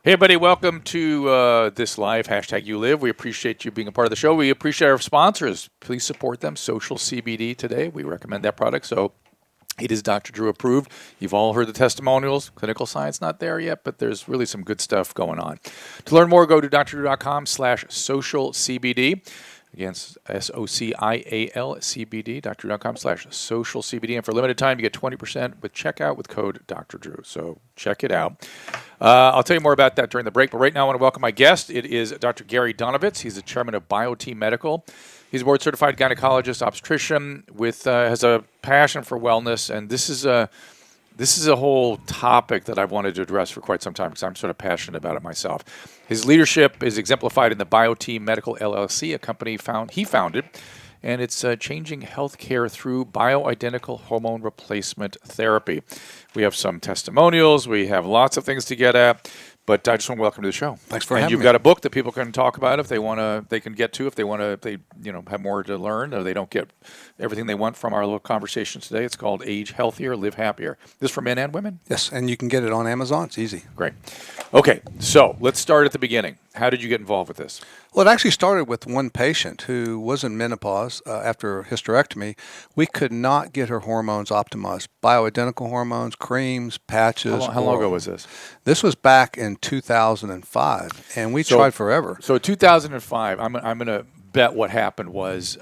Hey, everybody. Welcome to this live #YouLive. We appreciate you being a part of the show. We appreciate our sponsors. Please support them. SocialCBD today. We recommend that product. So it is Dr. Drew approved. You've all heard the testimonials. Clinical science not there yet, but there's really some good stuff going on. To learn more, go to drdrew.com/socialcbd. Again, SocialCBD, drdrew.com/socialcbd. And for a limited time, you get 20% with checkout with code Dr. Drew. So check it out. I'll tell you more about that during the break. But right now, I want to welcome my guest. It is Dr. Gary Donovitz. He's the chairman of BioTE Medical. He's a board-certified gynecologist, obstetrician, has a passion for wellness. And this is a whole topic that I've wanted to address for quite some time because I'm sort of passionate about it myself. His leadership is exemplified in the BioTE Medical LLC, a company he founded, and it's changing healthcare through bioidentical hormone replacement therapy. We have some testimonials. We have lots of things to get at. But I just want to welcome to the show. Thanks for having me. And you've got a book that people can talk about if they want to. They can get to if they want to. If they have more to learn, or they don't get everything they want from our little conversations today. It's called Age Healthier, Live Happier. This is for men and women. Yes, and you can get it on Amazon. It's easy. Great. Okay, so let's start at the beginning. How did you get involved with this? Well, it actually started with one patient who was in menopause after hysterectomy. We could not get her hormones optimized. Bioidentical hormones, creams, patches. How long ago was this? This was back in 2005, and we tried forever. So 2005, I'm going to bet what happened was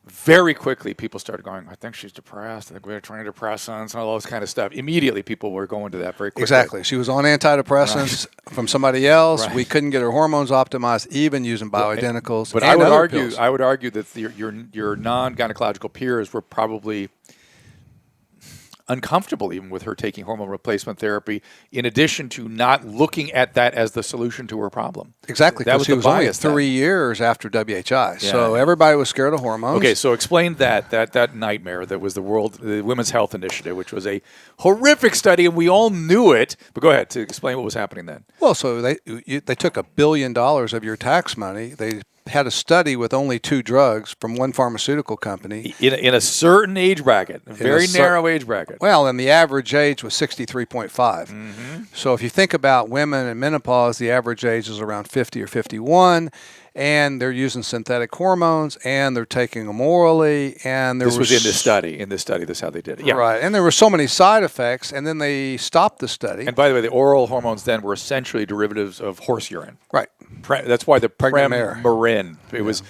very quickly people started going, I think she's depressed. I think we're trying antidepressants and all those kind of stuff. Immediately people were going to that very quickly. Exactly. She was on antidepressants from somebody else. Right. We couldn't get her hormones optimized, even using bioidenticals. But I would argue that your non-gynecological peers were probably uncomfortable even with her taking hormone replacement therapy, in addition to not looking at that as the solution to her problem. Exactly, because she was only 3 years after WHI. Yeah. So everybody was scared of hormones. Okay, so explain that nightmare that was the Women's Health Initiative, which was a horrific study, and we all knew it. But go ahead to explain what was happening then. Well, so they took $1 billion of your tax money. They had a study with only 2 drugs from one pharmaceutical company. In a certain age bracket, a very narrow age bracket. Well, and the average age was 63.5. Mm-hmm. So if you think about women in menopause, the average age is around 50 or 51, and they're using synthetic hormones, and they're taking them orally, and this was in this study. In this study, this is how they did it. Yeah. Right, and there were so many side effects, and then they stopped the study. And by the way, the oral hormones then were essentially derivatives of horse urine. Right. That's why the Premarin. It was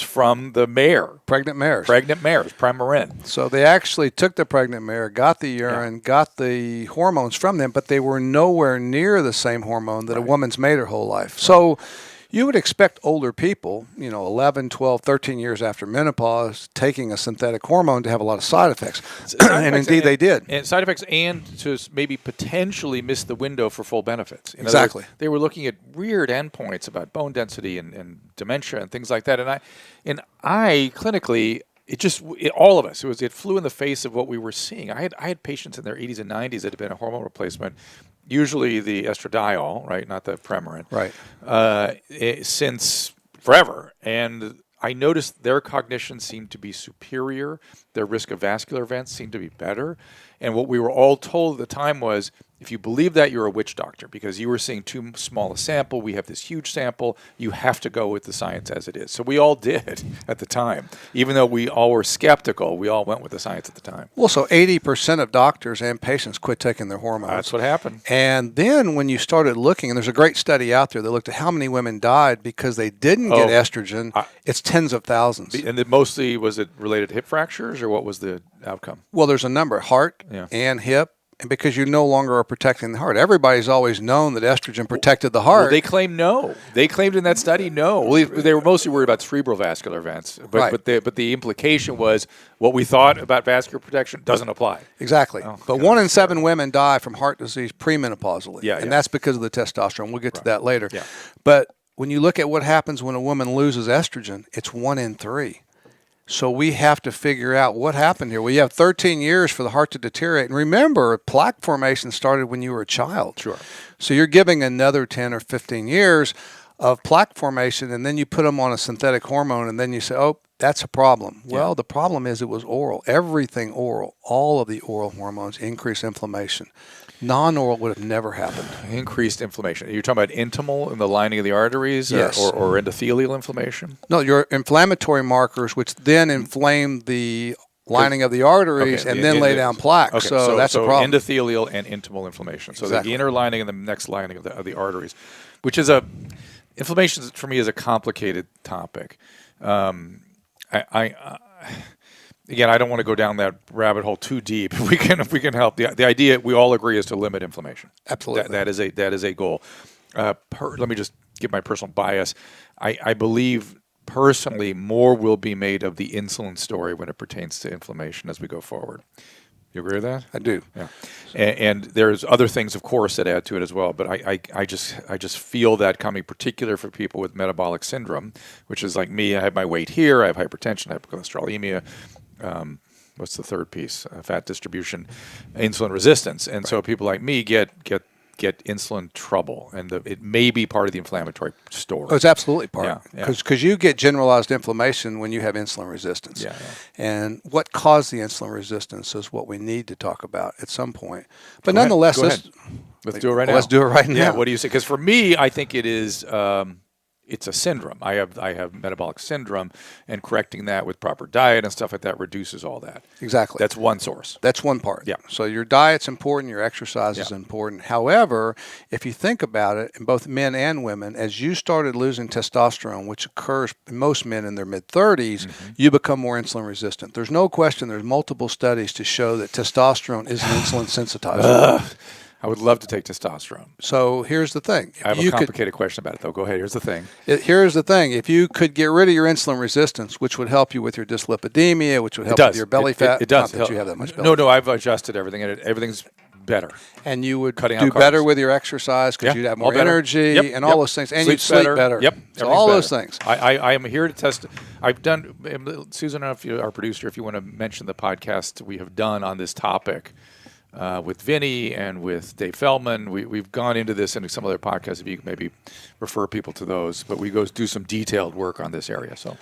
from the mare. Pregnant mares. Premarin. So they actually took the pregnant mare, got the urine, got the hormones from them, but they were nowhere near the same hormone that a woman's made her whole life. Right. So you would expect older people, 11, 12, 13 years after menopause, taking a synthetic hormone to have a lot of side effects. And indeed they did. And side effects and to maybe potentially miss the window for full benefits. Exactly. Words, they were looking at weird endpoints about bone density and dementia and things like that. And I clinically, all of us, it flew in the face of what we were seeing. I had patients in their 80s and 90s that had been a hormone replacement, usually the estradiol, right, not the Premarin, right, since forever. And I noticed their cognition seemed to be superior. Their risk of vascular events seemed to be better. And what we were all told at the time was, if you believe that, you're a witch doctor because you were seeing too small a sample. We have this huge sample. You have to go with the science as it is. So we all did at the time. Even though we all were skeptical, we all went with the science at the time. Well, so 80% of doctors and patients quit taking their hormones. That's what happened. And then when you started looking, and there's a great study out there that looked at how many women died because they didn't get estrogen, it's tens of thousands. And mostly, was it related to hip fractures, or what was the outcome? Well, there's a number, heart and hip. And because you no longer are protecting the heart. Everybody's always known that estrogen protected the heart. Well, they claim no. They claimed in that study no. Well, they were mostly worried about cerebral vascular events. But the implication was what we thought about vascular protection doesn't apply. Exactly. But 1 in 7 women die from heart disease premenopausally. And that's because of the testosterone. We'll get to that later. Yeah. But when you look at what happens when a woman loses estrogen, it's 1 in 3. So we have to figure out what happened here. We have 13 years for the heart to deteriorate. And remember, plaque formation started when you were a child. Sure. So you're giving another 10 or 15 years. of plaque formation, and then you put them on a synthetic hormone, and then you say, oh, that's a problem. Well, the problem is it was oral. Everything oral, all of the oral hormones increase inflammation. Non-oral would have never happened. Increased inflammation. You're talking about intimal in the lining of the arteries, Yes. or endothelial inflammation? No, your inflammatory markers, which then inflame the lining of the arteries and then lay down plaque. Okay, so that's a problem. Endothelial and intimal inflammation. So Exactly. the inner lining and the next lining of the arteries, which is inflammation for me is a complicated topic. Again, I don't want to go down that rabbit hole too deep. If we can help, the idea we all agree is to limit inflammation. Absolutely. That is a goal. Let me just give my personal bias. I believe personally more will be made of the insulin story when it pertains to inflammation as we go forward. You agree with that? I do. Yeah. And there's other things, of course, that add to it as well. But I just feel that coming, particular for people with metabolic syndrome, which is like me. I have my weight here. I have hypertension, hypercholesterolemia. What's the third piece? Fat distribution, insulin resistance. And so people like me get insulin trouble, and it may be part of the inflammatory story. Oh, it's absolutely part. Yeah, Because you get generalized inflammation when you have insulin resistance. Yeah. And what caused the insulin resistance is what we need to talk about at some point. But Go ahead. nonetheless, Go ahead. Let's do it right now. Let's do it right now. Yeah. What do you say? Because for me, I think it is. It's a syndrome. I have metabolic syndrome, and correcting that with proper diet and stuff like that reduces all that. Exactly. That's one source. That's one part. Yeah. So your diet's important, your exercise is important. However, if you think about it, in both men and women, as you started losing testosterone, which occurs in most men in their mid-30s, you become more insulin resistant. There's no question. There's multiple studies to show that testosterone is an insulin sensitizer. I would love to take testosterone. So here's the thing. I have a complicated question about it, though. Go ahead. Here's the thing. Here's the thing. If you could get rid of your insulin resistance, which would help you with your dyslipidemia, which would help with your belly fat. It does. Not that you have that much belly fat. No, I've adjusted everything, and everything's better. And you would Cutting do out better carbs. with your exercise because you'd have all more better. energy and all those things. And you'd sleep better. Yep. So all those things. I am here to test. I've done, Susan, I don't know if our producer, if you want to mention the podcast we have done on this topic. With Vinny and with Dave Feldman, we've gone into this into some other podcasts. If you can maybe refer people to those, but we go do some detailed work on this area. So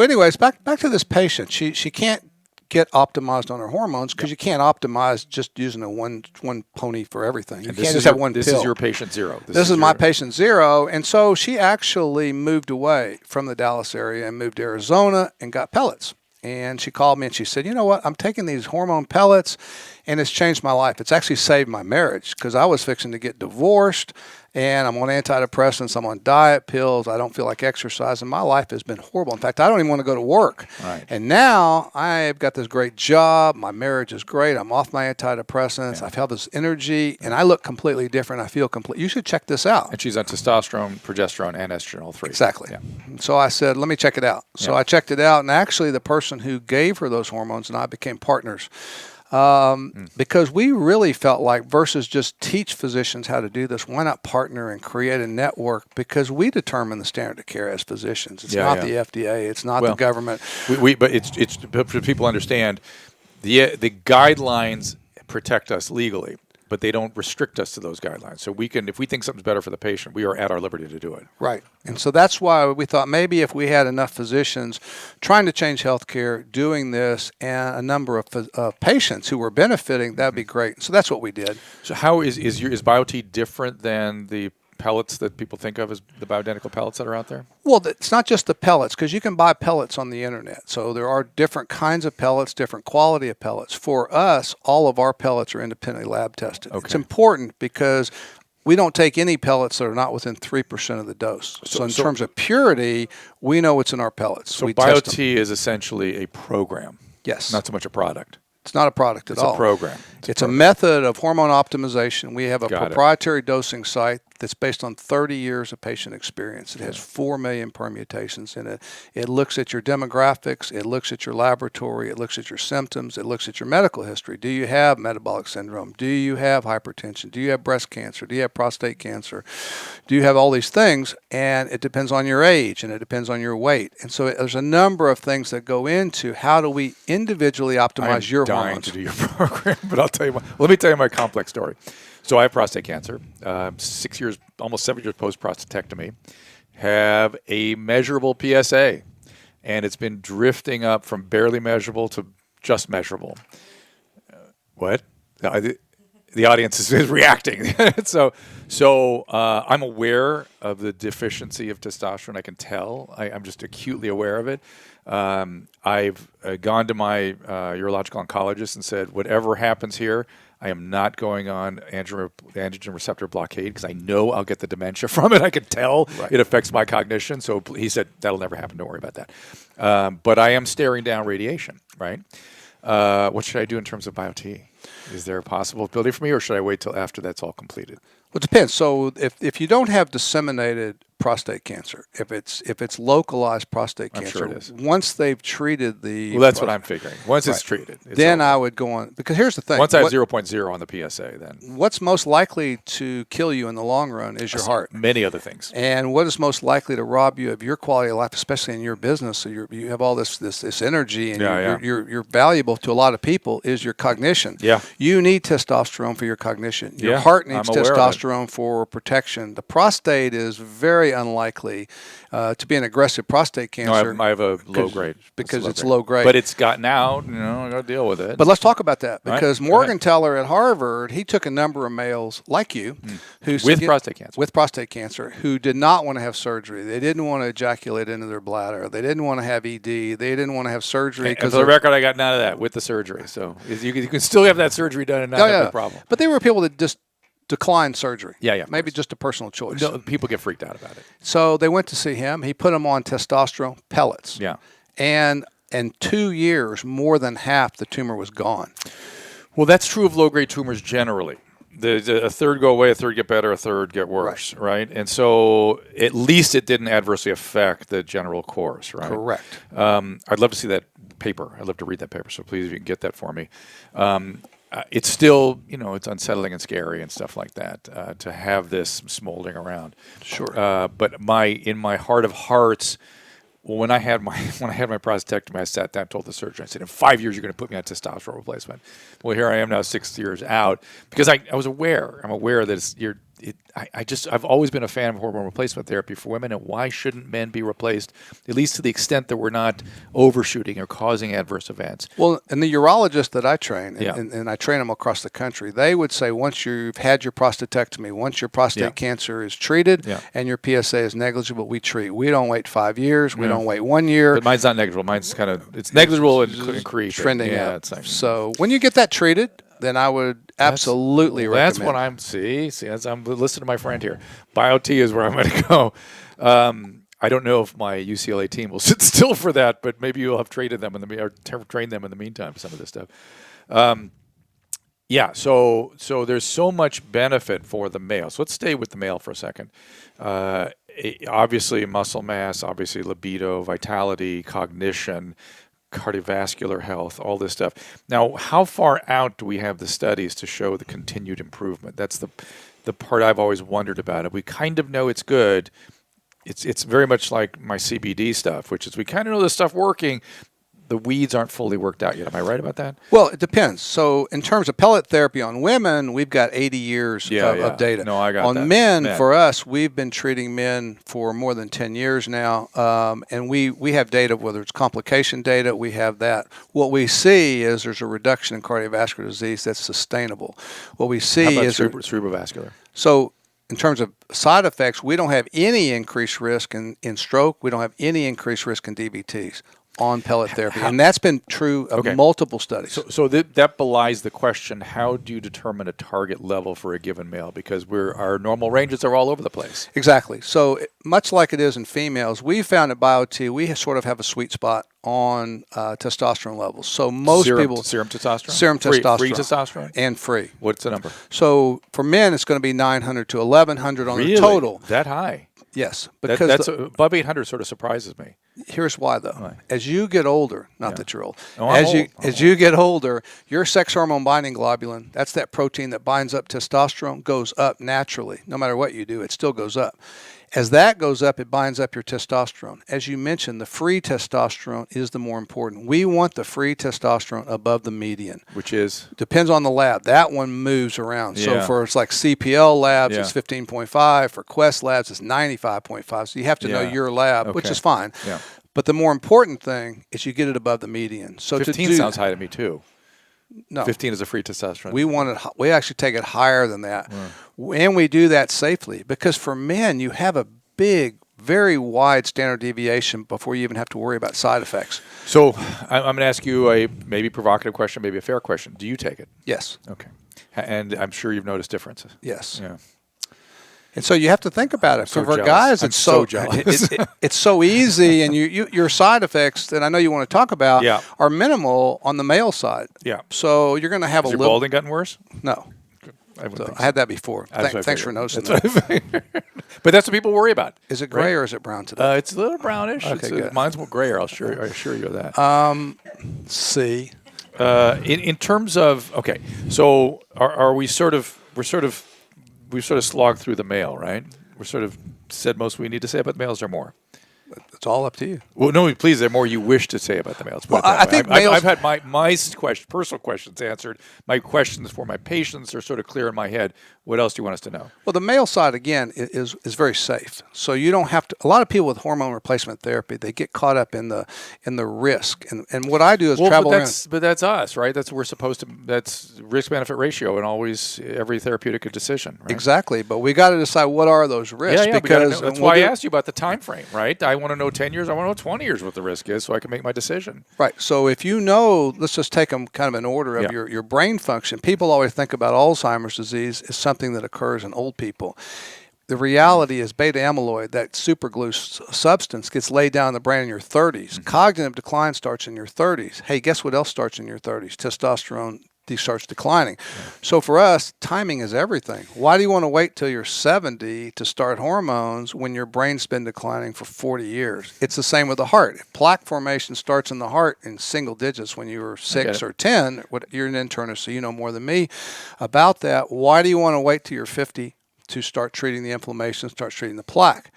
anyways, back to this patient. She can't get optimized on her hormones because you can't optimize just using a one pony for everything. You can't just have one pill. This is your patient zero. This is my patient zero, and so she actually moved away from the Dallas area and moved to Arizona and got pellets. And she called me and she said, you know what, I'm taking these hormone pellets and it's changed my life. It's actually saved my marriage because I was fixing to get divorced and I'm on antidepressants. I'm on diet pills. I don't feel like exercising. My life has been horrible. In fact, I don't even want to go to work. Right. And now I've got this great job. My marriage is great. I'm off my antidepressants. I've had this energy and I look completely different. I feel complete. You should check this out. And she's on testosterone, progesterone, and estrogen, all three. Exactly. Yeah. So I said, let me check it out. So I checked it out, and actually the person who gave her those hormones and I became partners because we really felt like versus just teach physicians how to do this, why not partner and create a network because we determine the standard of care as physicians. It's not the FDA. It's not the government. But it's for people to understand, the guidelines protect us legally. But they don't restrict us to those guidelines. So we can, if we think something's better for the patient, we are at our liberty to do it. Right. And so that's why we thought maybe if we had enough physicians trying to change healthcare, doing this, and a number of patients who were benefiting, that'd be great. So that's what we did. So how is BioTE different than the pellets that people think of as the bioidentical pellets that are out there? Well, it's not just the pellets because you can buy pellets on the internet. So there are different kinds of pellets, different quality of pellets. For us, all of our pellets are independently lab tested. Okay. It's important because we don't take any pellets that are not within 3% of the dose. So in terms of purity, we know what's in our pellets. So BioTE is essentially a program. Yes. Not so much a product. It's not a product at all. It's a program. It's a method of hormone optimization. We have a proprietary dosing site that's based on 30 years of patient experience. It has 4 million permutations in it. It looks at your demographics. It looks at your laboratory. It looks at your symptoms. It looks at your medical history. Do you have metabolic syndrome? Do you have hypertension? Do you have breast cancer? Do you have prostate cancer? Do you have all these things? And it depends on your age and it depends on your weight. And so there's a number of things that go into how do we individually optimize your hormones. To do your program, but I'll tell you let me tell you my complex story. So I have prostate cancer. 6 years, almost 7 years post prostatectomy. Have a measurable PSA, and it's been drifting up from barely measurable to just measurable. What? The audience is reacting. so I'm aware of the deficiency of testosterone. I can tell. I'm just acutely aware of it. I've gone to my urological oncologist and said, whatever happens here, I am not going on androgen receptor blockade because I know I'll get the dementia from it. I can tell it affects my cognition. So he said, that'll never happen. Don't worry about that. But I am staring down radiation, right? What should I do in terms of BioTE? Is there a possibility for me, or should I wait till after that's all completed? Well, it depends. So if you don't have disseminated prostate cancer, if it's localized prostate cancer, sure it is. once they've treated the Well, that's what I'm figuring. Once it's treated, it's then over. I would go on, because here's the thing. Once I have 0.0 on the PSA, then what's most likely to kill you in the long run is your heart. Many other things. And what is most likely to rob you of your quality of life, especially in your business, so you have all this energy, and you're valuable to a lot of people, is your cognition. Yeah. You need testosterone for your cognition. Your Yeah, heart needs I'm aware of it. testosterone for protection. The prostate is very unlikely to be an aggressive prostate cancer. No, I have a low grade. Because it's low grade. But it's gotten out, I got to deal with it. But let's talk about that, because Right. Morgenthaler at Harvard, he took a number of males like you who With prostate cancer. with prostate cancer who did not want to have surgery. They didn't want to ejaculate into their bladder. They didn't want to have ED. They didn't want to have surgery. And for the record, I got none of that with the surgery. So you can still have that surgery done and not have a problem. But they were people that just declined surgery. Yeah, of Maybe course. just a personal choice. No, people get freaked out about it. So they went to see him. He put them on testosterone pellets. Yeah. And in 2 years, more than half the tumor was gone. Well, that's true of low-grade tumors generally. A third go away, a third get better, a third get worse, right? And so at least it didn't adversely affect the general course, right? Correct. I'd love to see that paper. I'd love to read that paper, so please, if you can get that for me. It's still, it's unsettling and scary and stuff like that to have this smoldering around. Sure. But in my heart of hearts, when I had my prostatectomy, I sat down and told the surgeon, I said, in 5 years, you're going to put me on testosterone replacement. Well, here I am now 6 years out, because I was aware. I'm aware that I've always been a fan of hormone replacement therapy for women, and why shouldn't men be replaced, at least to the extent that we're not overshooting or causing adverse events? Well, and the urologists that I train, Yeah. and I train them across the country, they would say once you've had your prostatectomy, once your prostate cancer is treated and your PSA is negligible, we treat. We don't wait 5 years. We don't wait 1 year. But mine's not negligible. Mine's it's negligible and creeping. Trending yeah, up. So when you get that treated, then I would absolutely recommend. That's what I'm I'm listening to my friend here. BioTE is where I'm going to go. I don't know if my UCLA team will sit still for that, but maybe you'll have trained them trained them in the meantime for some of this stuff. So there's so much benefit for the male. So let's stay with the male for a second. Obviously muscle mass, obviously libido, vitality, cognition, cardiovascular health, all this stuff. Now, how far out do we have the studies to show the continued improvement? That's the part I've always wondered about. If we kind of know it's good, it's very much like my CBD stuff, which is we kind of know this stuff working. The weeds aren't fully worked out yet. Am I right about that? Well, it depends. So in terms of pellet therapy on women, we've got 80 years of data. No, I got on that. men, for us, we've been treating men for more than 10 years now, and we have data, whether it's complication data, we have that. What we see is there's a reduction in cardiovascular disease that's sustainable. What we see How about is cerebrovascular? So in terms of side effects, we don't have any increased risk in stroke. We don't have any increased risk in DVTs on pellet therapy. And that's been true of multiple studies. So that belies the question, how do you determine a target level for a given male? Because our normal ranges are all over the place. Exactly. So much like it is in females, we found at BioTE, we sort of have a sweet spot on testosterone levels. So most people... Serum testosterone? Serum testosterone. Free testosterone? And free. What's the number? So for men, it's going to be 900 to 1,100 on the total. That high? Yes. Because above 800 sort of surprises me. Here's why, though. Why? As you get older, not Yeah. that you're old, Oh, I'm old. as you get older, your sex hormone binding globulin, that's that protein that binds up testosterone, goes up naturally. No matter what you do, it still goes up. As that goes up, it binds up your testosterone. As you mentioned, the free testosterone is the more important. We want the free testosterone above the median. Which is? Depends on the lab. That one moves around. So Yeah. for it's like CPL labs, Yeah. it's 15.5. For Quest labs, it's 95.5. So you have to know Yeah. your lab, which Okay. is fine. Yeah. But the more important thing is you get it above the median. So 15 to do, sounds high to me, too. no, 15 is a free testosterone. we actually take it higher than that. And we do that safely because for men, you have a big, very wide standard deviation before you even have to worry about side effects. So I'm going to ask you a maybe provocative question, maybe a fair question. Do you take it? Yes. Okay. And I'm sure you've noticed differences. Yes. Yeah. And so you have to think about it. so For jealous. guys, I'm it's so jealous. it's so easy, and your side effects that I know you want to talk about Yeah. are minimal on the male side. Yeah. So you're going to have Has a your little. balding gotten worse? No. I wouldn't So think I had that before. That's what I Thanks for figured. noticing That's that. what I figured. But that's what people worry about. Is it gray right? or is it brown today? It's a little brownish. Okay, good. Mine's more grayer. I assure you of that. C. In terms of so are we we've sort of slogged through the male, right? We're sort of said most we need to say about the males or more. It's all up to you. Well, no, please. There more you wish to say about the males. Well, I think I've males- had my personal questions answered. My questions for my patients are sort of clear in my head. What else do you want us to know? Well, the male side, again, is very safe. So you don't have to – a lot of people with hormone replacement therapy, they get caught up in the risk. And what I do is travel around. But that's us, right? That's we're supposed to – that's risk-benefit ratio and always every therapeutic decision, right? Exactly. But we got to decide what are those risks. Yeah, because that's why I asked you about the time frame, right? I want to know 10 years. I want to know 20 years what the risk is so I can make my decision. Right. So if you know, let's just take them kind of in order of Yeah. your brain function. People always think about Alzheimer's disease as something that occurs in old people. The reality is beta amyloid, that superglue substance, gets laid down in the brain in your 30s. Mm-hmm. Cognitive decline starts in your 30s. Hey, guess what else starts in your 30s? Testosterone starts declining. Yeah. So for us, timing is everything. Why do you want to wait till you're 70 to start hormones when your brain's been declining for 40 years? It's the same with the heart. If plaque formation starts in the heart in single digits when you were 6 or 10, you're an internist, so you know more than me about that. Why do you want to wait till you're 50 to start treating the inflammation, start treating the plaque?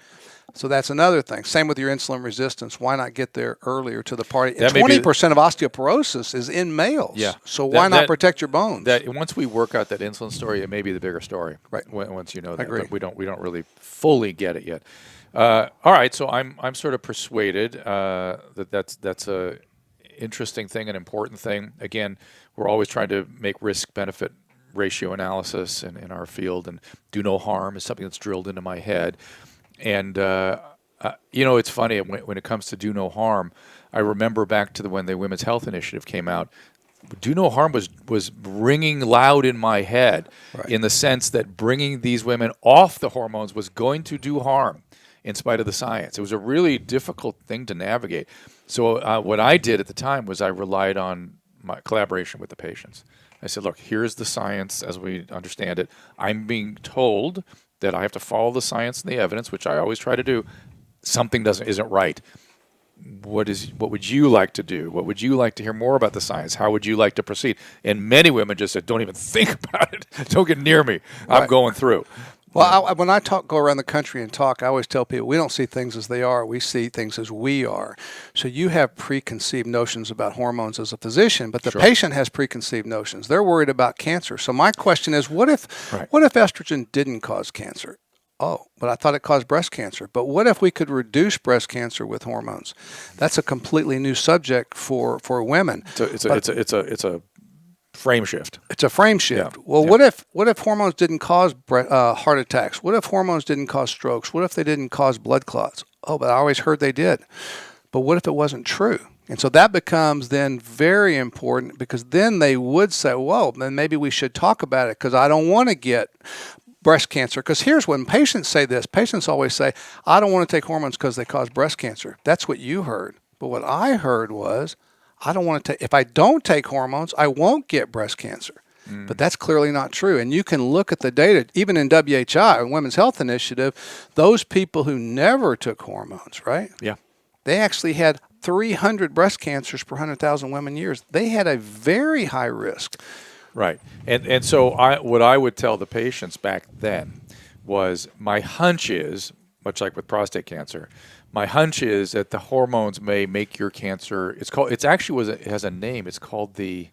So that's another thing. Same with your insulin resistance. Why not get there earlier to the party? 20% of osteoporosis is in males. Yeah. So why not protect your bones? That once we work out that insulin story, it may be the bigger story. Right. Once you know that, agree. But we don't really fully get it yet. All right. So I'm sort of persuaded that's a interesting thing, an important thing. Again, we're always trying to make risk-benefit ratio analysis in our field, and do no harm is something that's drilled into my head. And, it's funny, when it comes to do no harm, I remember back to when the Women's Health Initiative came out, do no harm was ringing loud in my head, right, in the sense that bringing these women off the hormones was going to do harm in spite of the science. It was a really difficult thing to navigate. So what I did at the time was I relied on my collaboration with the patients. I said, look, here's the science as we understand it. I'm being told that I have to follow the science and the evidence, which I always try to do. Something isn't right. What would you like to do? What would you like to hear more about the science? How would you like to proceed? And many women just said, don't even think about it. Don't get near me. I'm going through. Well, when I go around the country and talk, I always tell people we don't see things as they are. We see things as we are. So you have preconceived notions about hormones as a physician, but the patient has preconceived notions. They're worried about cancer. So my question is, what if estrogen didn't cause cancer? Oh, but I thought it caused breast cancer. But what if we could reduce breast cancer with hormones? That's a completely new subject for women. It's a frame shift. It's a frame shift. Yeah. Well, what if hormones didn't cause heart attacks? What if hormones didn't cause strokes? What if they didn't cause blood clots? Oh, but I always heard they did. But what if it wasn't true? And so that becomes then very important, because then they would say, whoa, then maybe we should talk about it, because I don't want to get breast cancer. Because here's when patients say this. Patients always say, I don't want to take hormones because they cause breast cancer. That's what you heard. But what I heard was, I don't want to take, if I don't take hormones, I won't get breast cancer. But that's clearly not true. And you can look at the data, even in WHI, Women's Health Initiative, those people who never took hormones, right? Yeah. they actually had 300 breast cancers per 100,000 women years. They had a very high risk. Right. And so what I would tell the patients back then was my hunch is, much like with prostate cancer, my hunch is that the hormones may make your cancer, it has a name. It's called the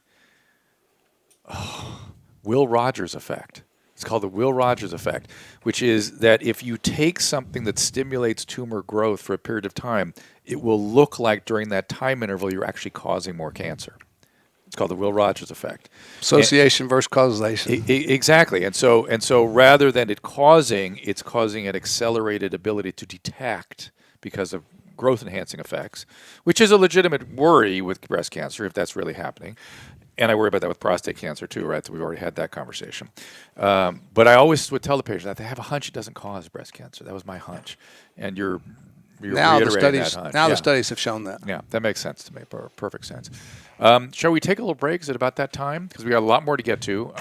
Will Rogers effect. It's called the Will Rogers effect, which is that if you take something that stimulates tumor growth for a period of time, it will look like during that time interval you're actually causing more cancer. It's called the Will Rogers effect. Association versus causation. Exactly. And so rather than it's causing an accelerated ability to detect because of growth enhancing effects, which is a legitimate worry with breast cancer if that's really happening. And I worry about that with prostate cancer too, right? So we've already had that conversation. But I always would tell the patient that they have a hunch it doesn't cause breast cancer. That was my hunch. And you're now reiterating that hunch. The studies have shown that. Yeah, that makes sense to me. Perfect sense. Shall we take a little break? Is it about that time? Because we got a lot more to get to.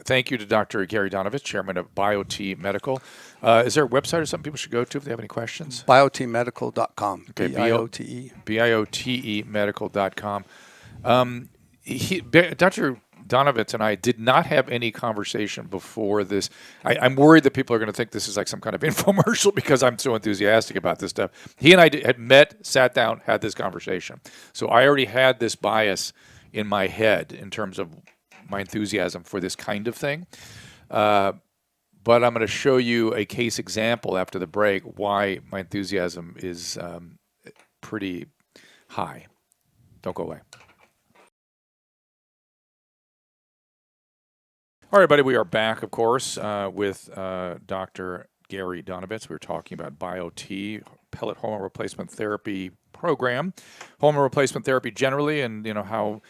Thank you to Dr. Gary Donovitz, chairman of BioTE Medical. Is there a website or something people should go to if they have any questions? BioTEMedical.com. Okay, BioTE. BioTE Medical.com. Dr. Donovitz and I did not have any conversation before this. I'm worried that people are going to think this is like some kind of infomercial because I'm so enthusiastic about this stuff. He and I had met, sat down, had this conversation. So I already had this bias in my head in terms of my enthusiasm for this kind of thing. But I'm going to show you a case example after the break why my enthusiasm is pretty high. Don't go away. All right, everybody, we are back, of course, with Dr. Gary Donovitz. We were talking about BioTE, pellet hormone replacement therapy program, hormone replacement therapy generally, and how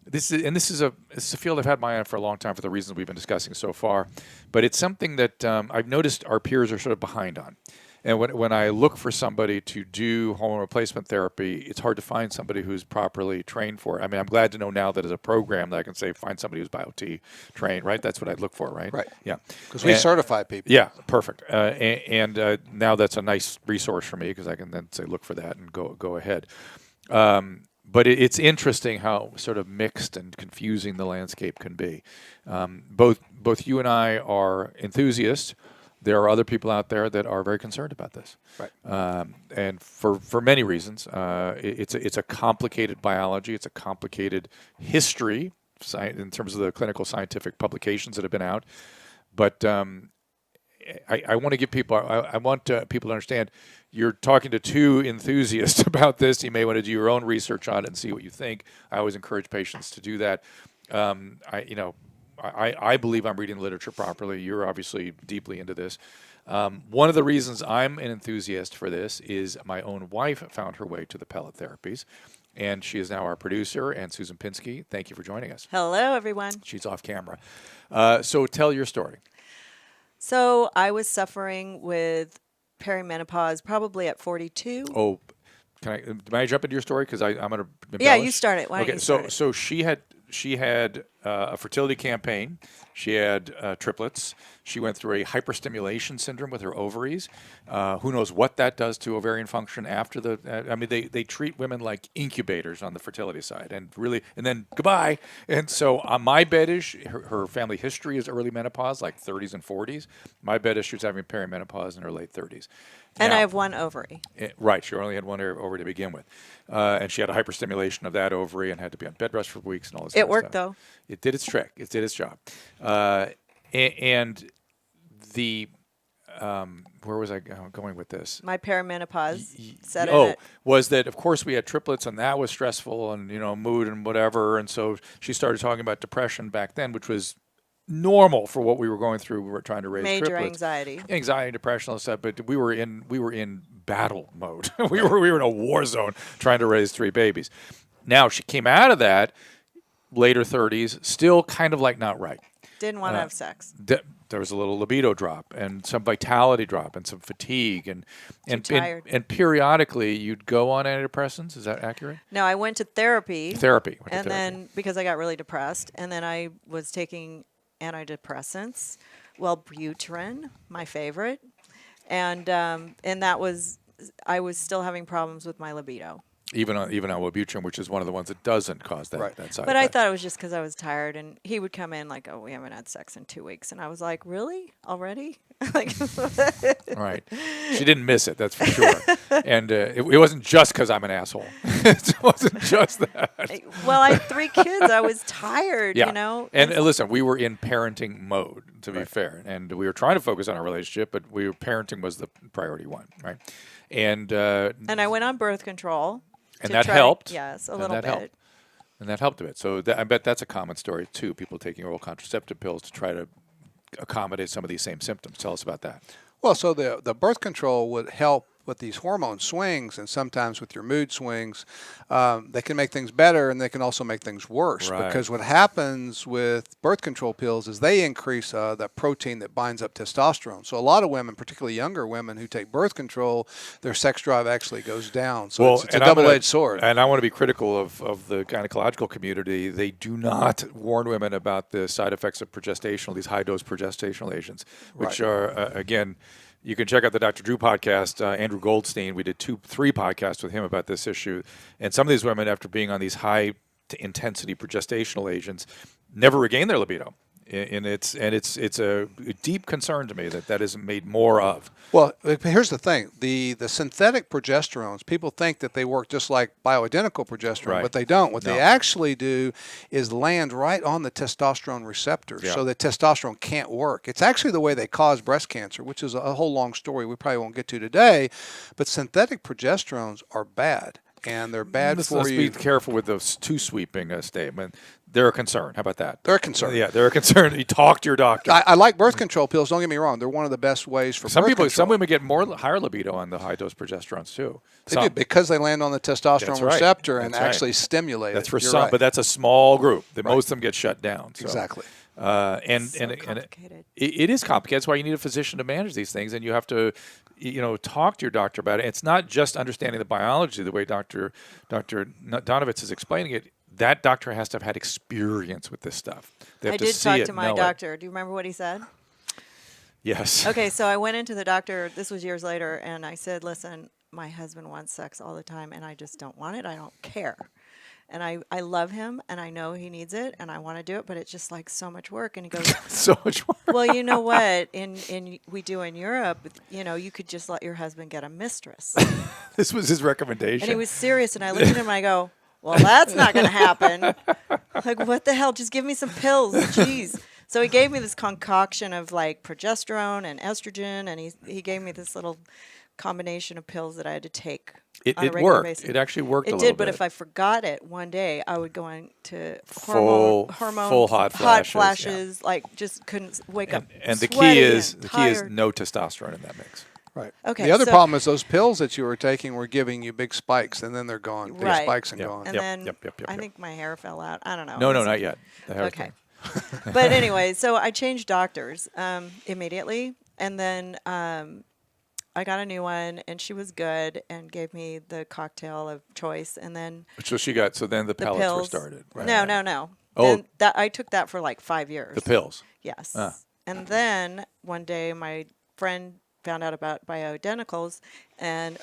this is a field I've had my eye on for a long time for the reasons we've been discussing so far. But it's something that I've noticed our peers are sort of behind on. And when I look for somebody to do hormone replacement therapy, it's hard to find somebody who's properly trained for it. I mean, I'm glad to know now that as a program that I can say find somebody who's BioTE trained, right? That's what I'd look for, right? Right. Yeah. Because we certify people. Yeah, perfect. And now that's a nice resource for me because I can then say look for that and go ahead. But it's interesting how sort of mixed and confusing the landscape can be. Both you and I are enthusiasts. There are other people out there that are very concerned about this, right? And for many reasons. It's a complicated biology. It's a complicated history in terms of the clinical scientific publications that have been out. But I want to give people. I want people to understand. You're talking to two enthusiasts about this. You may want to do your own research on it and see what you think. I always encourage patients to do that. I believe I'm reading the literature properly. You're obviously deeply into this. One of the reasons I'm an enthusiast for this is my own wife found her way to the pellet therapies, and she is now our producer, and Susan Pinsky. Thank you for joining us. Hello, everyone. She's off camera. So tell your story. So I was suffering with perimenopause probably at 42. Oh, may I jump into your story? Because I'm going to embellish. Yeah, you start it. Why don't okay, you start it? So she had a fertility campaign. She had triplets. She went through a hyperstimulation syndrome with her ovaries. Who knows what that does to ovarian function after they treat women like incubators on the fertility side, and then goodbye. And so on my bet is her family history is early menopause, like 30s and 40s. My bet is she was having perimenopause in her late 30s. And now, I have one ovary. Right, she only had one ovary to begin with. And she had a hyperstimulation of that ovary and had to be on bed rest for weeks and all this It kind of worked, stuff. though. It did its trick. It did its job. And the where was I going with this? My perimenopause was that, of course, we had triplets, and that was stressful and, mood and whatever. And so she started talking about depression back then, which was normal for what we were going through. We were trying to raise major triplets. anxiety, depression, all that stuff. But we were in battle mode. we were in a war zone trying to raise 3 babies. Now she came out of that later 30s, still kind of like not right. Didn't want to have sex. There was a little libido drop and some vitality drop and some fatigue and tired. And periodically you'd go on antidepressants. Is that accurate? No, I went to therapy. Then because I got really depressed, and then I was taking antidepressants, Wellbutrin, my favorite, and that was I was still having problems with my libido. Even on Wellbutrin, which is one of the ones that doesn't cause that, Right. that side But I effect. thought it was just because I was tired, and he would come in like, "Oh, we haven't had sex in 2 weeks," and I was like, "Really? Already?" Like, Right. She didn't miss it, that's for sure. And it wasn't just because I'm an asshole. It wasn't just that. well, I had 3 kids. I was tired, Yeah. you know. And listen, we were in parenting mode, to be fair. And we were trying to focus on our relationship, but parenting was the priority one, right? And I went on birth control. And to that try helped. Yes, a And little that bit. helped. And that helped a bit. So I bet that's a common story, too, people taking oral contraceptive pills to try to accommodate some of these same symptoms. Tell us about that. Well, so the birth control would help with these hormone swings, and sometimes with your mood swings. They can make things better, and they can also make things worse. Right. Because what happens with birth control pills is they increase that protein that binds up testosterone. So a lot of women, particularly younger women who take birth control, their sex drive actually goes down. So it's a and I'm double-edged sword. And I want to be critical of the gynecological community. They do not warn women about the side effects of progestational, these high-dose progestational agents, which are, again, you can check out the Dr. Drew podcast. Andrew Goldstein, we did 3 podcasts with him about this issue. And some of these women, after being on these high-intensity progestational agents, never regain their libido. And it's a deep concern to me that isn't made more of. Well, here's the thing. The synthetic progesterones, people think that they work just like bioidentical progesterone, Right. but they don't. What No. they actually do is land right on the testosterone receptors, Yeah. so that testosterone can't work. It's actually the way they cause breast cancer, which is a whole long story we probably won't get to today. But synthetic progesterones are bad, and they're bad Let's for you. be careful with those too sweeping a statement. They're a concern. How about that? They're a concern. Yeah, they're a concern. You talk to your doctor. I like birth control pills. Don't get me wrong; they're one of the best ways for Some birth people, control. some women get higher libido on the high dose progesterones too. They Some. do, because they land on the testosterone That's right. receptor and That's right. actually stimulate That's it. for You're some, right. but that's a small group. Most of them get shut down. So. Exactly. And So and complicated. it is complicated. That's why you need a physician to manage these things, and you have to, talk to your doctor about it. It's not just understanding the biology the way Dr. Donovitz is explaining it. That doctor has to have had experience with this stuff. They have I to did see talk it, to my know it. doctor. Do you remember what he said? Yes. Okay, so I went into the doctor, this was years later, and I said, "Listen, my husband wants sex all the time, and I just don't want it. I don't care. And I love him, and I know he needs it, and I want to do it, but it's just like so much work." And he goes, So much more. "Well, you know what? We do in Europe, you could just let your husband get a mistress." This was his recommendation. And he was serious, and I looked at him and I go, "Well, that's not going to happen." Like, what the hell? Just give me some pills. Jeez. So he gave me this concoction of like progesterone and estrogen, and he gave me this little combination of pills that I had to take on a it regular worked. basis. It actually worked a It little did, but bit. if I forgot it one day, I would go into Full hot flashes, yeah. flashes, like just couldn't wake up. And the sweaty key is and the key is tired. no testosterone in that mix. Right. Okay, The other so- problem is those pills that you were taking were giving you big spikes, and then they're gone. Big Right. spikes and Yep. gone. And Yep, then yep, yep, I yep. think my hair fell out. I don't know. No, It was- not yet. The hair's Okay. fine. But anyway, so I changed doctors immediately, and then I got a new one, and she was good and gave me the cocktail of choice, and then So then the the pellets pills. were started. Right. No. Oh. Then I took that for like 5 years. The pills. Yes. Ah. And then one day my friend found out about bioidenticals, and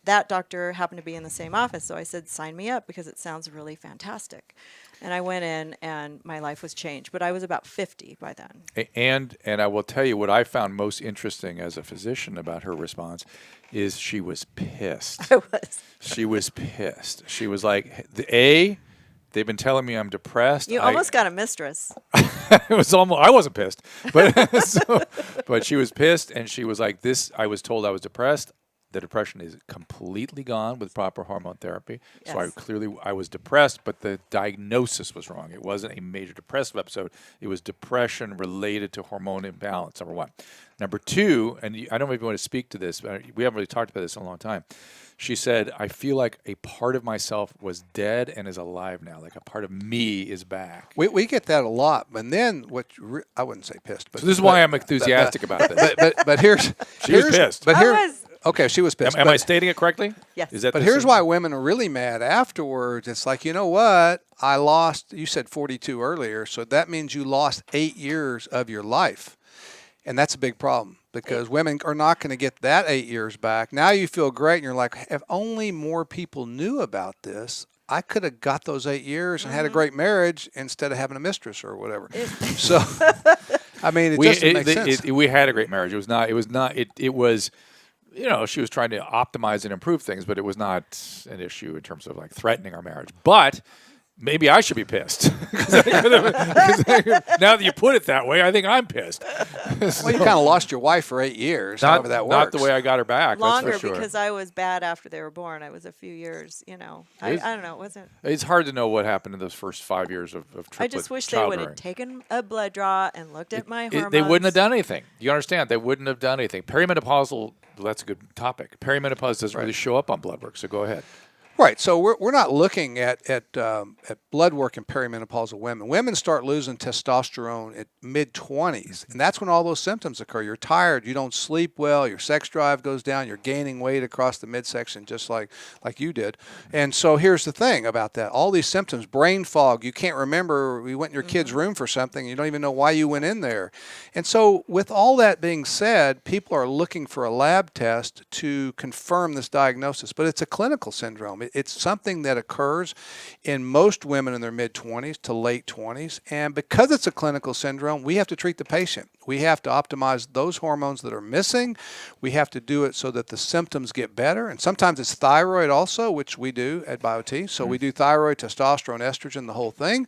that doctor happened to be in the same office. So I said, "Sign me up because it sounds really fantastic." And I went in, and my life was changed. But I was about 50 by then. And I will tell you what I found most interesting as a physician about her response is she was pissed. I was. She was pissed. She was like, they've been telling me I'm depressed. You almost got a mistress. It was almost. I wasn't pissed, but but she was pissed, and she was like, "This." I was told I was depressed. The depression is completely gone with proper hormone therapy. So Yes. I was depressed, but the diagnosis was wrong. It wasn't a major depressive episode. It was depression related to hormone imbalance. Number one. Number two, and I don't know if you want to speak to this, but we haven't really talked about this in a long time. She said, "I feel like a part of myself was dead and is alive now. Like a part of me is back." We get that a lot, but then I wouldn't say pissed, but So this is why I'm enthusiastic about this. but here's She was pissed. But I here, was. okay, she was pissed. Am but, I stating it correctly? Yes. Is that but the here's same- why women are really mad afterwards. It's like, you know what? I lost. You said 42 earlier, so that means you lost 8 years of your life, and that's a big problem because women are not going to get that 8 years back. Now you feel great, and you're like, if only more people knew about this, I could have got those 8 years and had a great marriage instead of having a mistress or whatever. So, I mean, it doesn't make sense. We had a great marriage. It was, you know, she was trying to optimize and improve things, but it was not an issue in terms of like threatening our marriage. But maybe I should be pissed. Now that you put it that way, I think I'm pissed. Well, you kind of lost your wife for 8 years, however that works. Not the way I got her back. Longer, that's for sure. because I was bad after they were born. I was a few years, you know. I don't know. It wasn't. It's hard to know what happened in those first 5 years of triplet I just wish they would have taken a blood draw and looked at my hormones. They wouldn't have done anything. You understand? They wouldn't have done anything. Perimenopausal, well, that's a good topic. Perimenopause doesn't really show up on blood work, so go ahead. Right. So we're not looking at blood work in perimenopausal women. Women start losing testosterone at mid-20s, and that's when all those symptoms occur. You're tired, you don't sleep well, your sex drive goes down, you're gaining weight across the midsection just like you did. And so here's the thing about that. All these symptoms, brain fog, you can't remember, you went in your kid's room for something, you don't even know why you went in there. And so with all that being said, people are looking for a lab test to confirm this diagnosis, but it's a clinical syndrome. It's something that occurs in most women in their mid-20s to late 20s. And because it's a clinical syndrome, we have to treat the patient. We have to optimize those hormones that are missing. We have to do it so that the symptoms get better. And sometimes it's thyroid also, which we do at BioTE. So we do thyroid, testosterone, estrogen, the whole thing.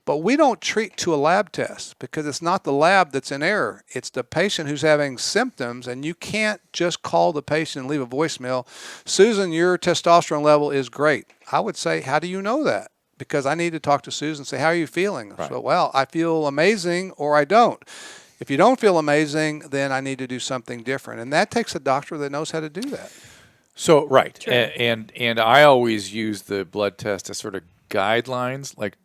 But we don't treat to a lab test because it's not the lab that's in error. It's the patient who's having symptoms, and you can't just call the patient and leave a voicemail. Susan, your testosterone level is great. I would say, how do you know that? Because I need to talk to Susan and say, how are you feeling? Right. So, well, I feel amazing or I don't. If you don't feel amazing, then I need to do something different. And that takes a doctor that knows how to do that. So, right. And I always use the blood test as sort of guidelines, like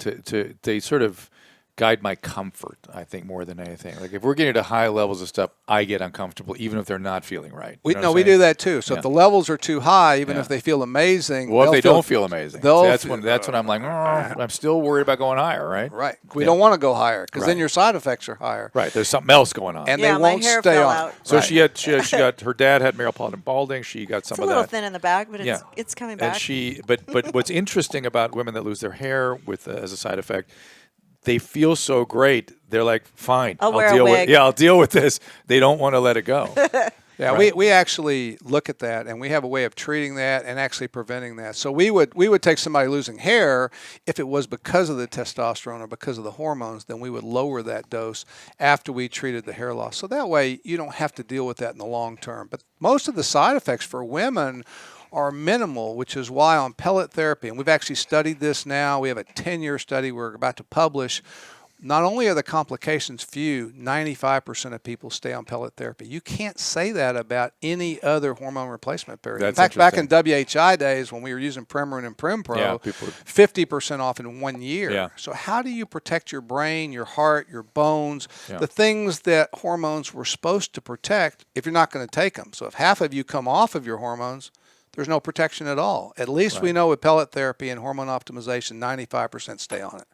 they sort of guide my comfort, I think, more than anything. Like if we're getting to high levels of stuff, I get uncomfortable even if they're not feeling right. We do that too. So if the levels are too high, even if they feel amazing, well, if they don't feel amazing, that's when I'm like, I'm still worried about going higher, right? Right. We don't want to go higher because then your side effects are higher. Right. There's something else going on, and they won't stay on. So she got her dad had metropolitan balding. She got some of that. It's a little thin in the back, but it's coming back. And but what's interesting about women that lose their hair with as a side effect, they feel so great. They're like, fine, I'll wear a wig. I'll deal with this. They don't want to let it go. We actually look at that, and we have a way of treating that and actually preventing that. So we would take somebody losing hair, if it was because of the testosterone or because of the hormones, then we would lower that dose after we treated the hair loss. So that way you don't have to deal with that in the long term. But most of the side effects for women are minimal, which is why on pellet therapy, and we've actually studied this now, we have a 10-year study we're about to publish. Not only are the complications few, 95% of people stay on pellet therapy. You can't say that about any other hormone replacement period. In fact, back in WHI days when we were using Premarin and Prempro, 50% off in 1 year. Yeah. So how do you protect your brain, your heart, your bones, the things that hormones were supposed to protect if you're not going to take them? So if half of you come off of your hormones, there's no protection at all. At least we know with pellet therapy and hormone optimization, 95% stay on it.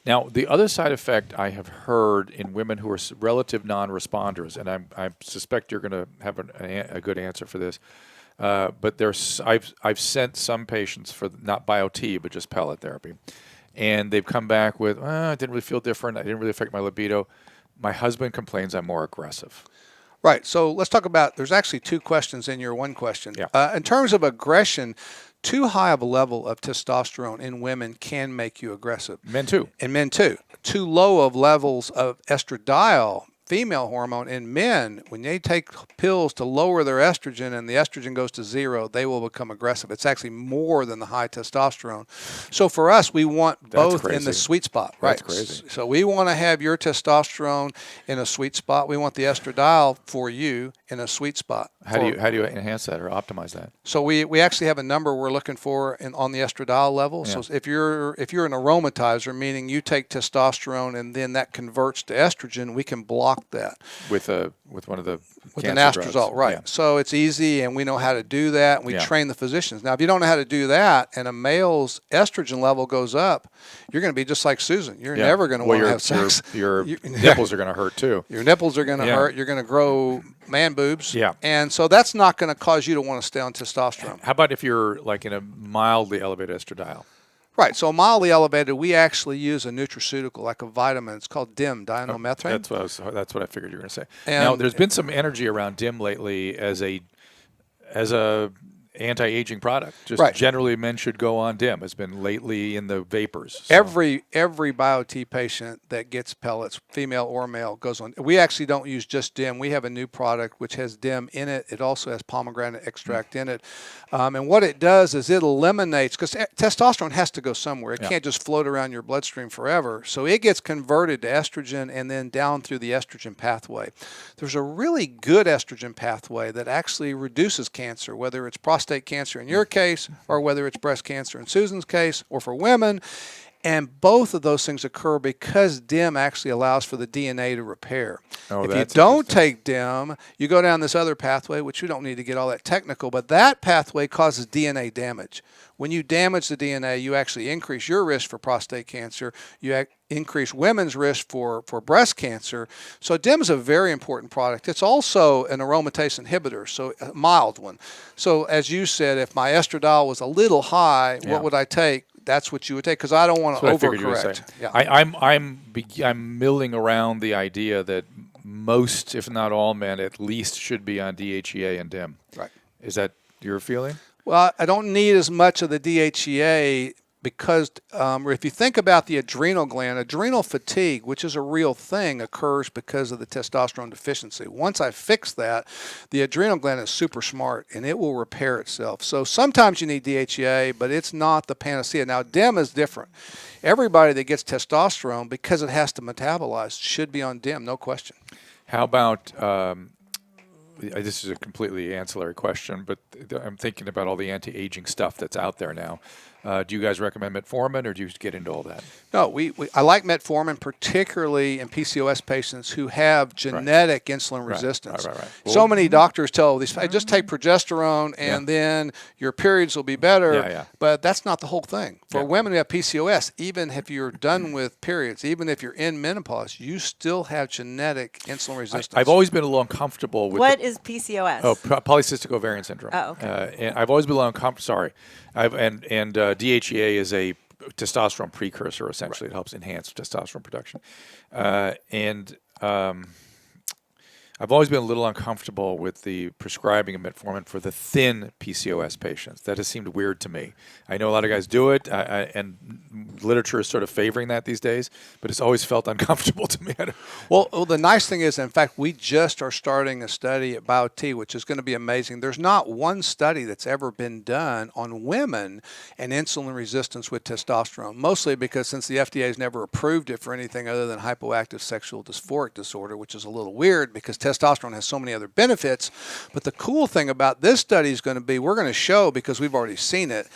Now, the other side effect I have heard in women who are relative non-responders, and I suspect you're going to have a good answer for this, but I've sent some patients for not BioTE, but just pellet therapy, and they've come back with, I didn't really feel different. I didn't really affect my libido. My husband complains I'm more aggressive. Right. So let's talk about, there's actually two questions in your one question. Yeah. In terms of aggression, too high of a level of testosterone in women can make you aggressive. Men too. And men too. Too low of levels of estradiol, female hormone, in men, when they take pills to lower their estrogen and the estrogen goes to zero, they will become aggressive. It's actually more than the high testosterone. So for us, we want both in the sweet spot. Right. That's crazy. So we want to have your testosterone in a sweet spot. We want the estradiol for you in a sweet spot. How do you enhance that or optimize that? So we actually have a number we're looking for on the estradiol level. Yeah. So if you're an aromatizer, meaning you take testosterone and then that converts to estrogen, we can block block that. With one of the With cancer an drugs. anastrozole, right. Yeah. So it's easy, and we know how to do that, and we Yeah. train the physicians. Now, if you don't know how to do that, and a male's estrogen level goes up, you're going to be just like Susan. You're Yeah. never going to Well, want to have sex. Your nipples are going to hurt too. Your nipples are going to Yeah. hurt. You're going to grow man boobs. Yeah. And so that's not going to cause you to want to stay on testosterone. How about if you're like in a mildly elevated estradiol? Right. So mildly elevated, we actually use a nutraceutical, like a vitamin. It's called DIM, dinomethane. That's what I figured you were going to say. And- Now, there's been some energy around DIM lately as a anti-aging product. Just Right. generally, men should go on DIM. It's been lately in the vapors. So- Every BioTE patient that gets pellets, female or male, goes on. We actually don't use just DIM. We have a new product which has DIM in it. It also has pomegranate extract in it. And what it does is it eliminates, because testosterone has to go somewhere. It can't just float around your bloodstream forever. So it gets converted to estrogen and then down through the estrogen pathway. There's a really good estrogen pathway that actually reduces cancer, whether it's prostate cancer in your case or whether it's breast cancer in Susan's case or for women. And both of those things occur because DIM actually allows for the DNA to repair. Oh, if you that's don't interesting. take DIM, you go down this other pathway, which we don't need to get all that technical, but that pathway causes DNA damage. When you damage the DNA, you actually increase your risk for prostate cancer. You increase women's risk for breast cancer. So DIM is a very important product. It's also an aromatase inhibitor, so a mild one. So as you said, if my estradiol was a little high, Yeah. what would I take? That's what you would take, because I don't want to That's what I figured you would say. overcorrect. I'm milling around the idea that most, if not all men, at least should be on DHEA and DIM. Right. Is that your feeling? Well, I don't need as much of the DHEA because if you think about the adrenal gland, adrenal fatigue, which is a real thing, occurs because of the testosterone deficiency. Once I fix that, the adrenal gland is super smart and it will repair itself. So sometimes you need DHEA, but it's not the panacea. Now, DIM is different. Everybody that gets testosterone, because it has to metabolize, should be on DIM, no question. How about, this is a completely ancillary question, but I'm thinking about all the anti-aging stuff that's out there now. Do you guys recommend metformin, or do you get into all that? No, I like metformin, particularly in PCOS patients who have genetic insulin resistance. Right. So many doctors tell these, hey, just take progesterone and then your periods will be better. Yeah. But that's not the whole thing. For Yeah. women who have PCOS, even if you're done with periods, even if you're in menopause, you still have genetic insulin resistance. I've always been a little uncomfortable with What is PCOS? polycystic ovarian syndrome. Oh, okay. And I've always been a little uncomfortable. Sorry, DHEA is a testosterone precursor. Essentially, It helps enhance testosterone production. I've always been a little uncomfortable with the prescribing of metformin for the thin PCOS patients. That has seemed weird to me. I know a lot of guys do it, and literature is sort of favoring that these days, but it's always felt uncomfortable to me. Well, the nice thing is, in fact, we just are starting a study at BioTE, which is going to be amazing. There's not one study that's ever been done on women and insulin resistance with testosterone, mostly because since the FDA has never approved it for anything other than hypoactive sexual dysphoric disorder, which is a little weird because testosterone has so many other benefits. But the cool thing about this study is going to be, we're going to show, because we've already seen it,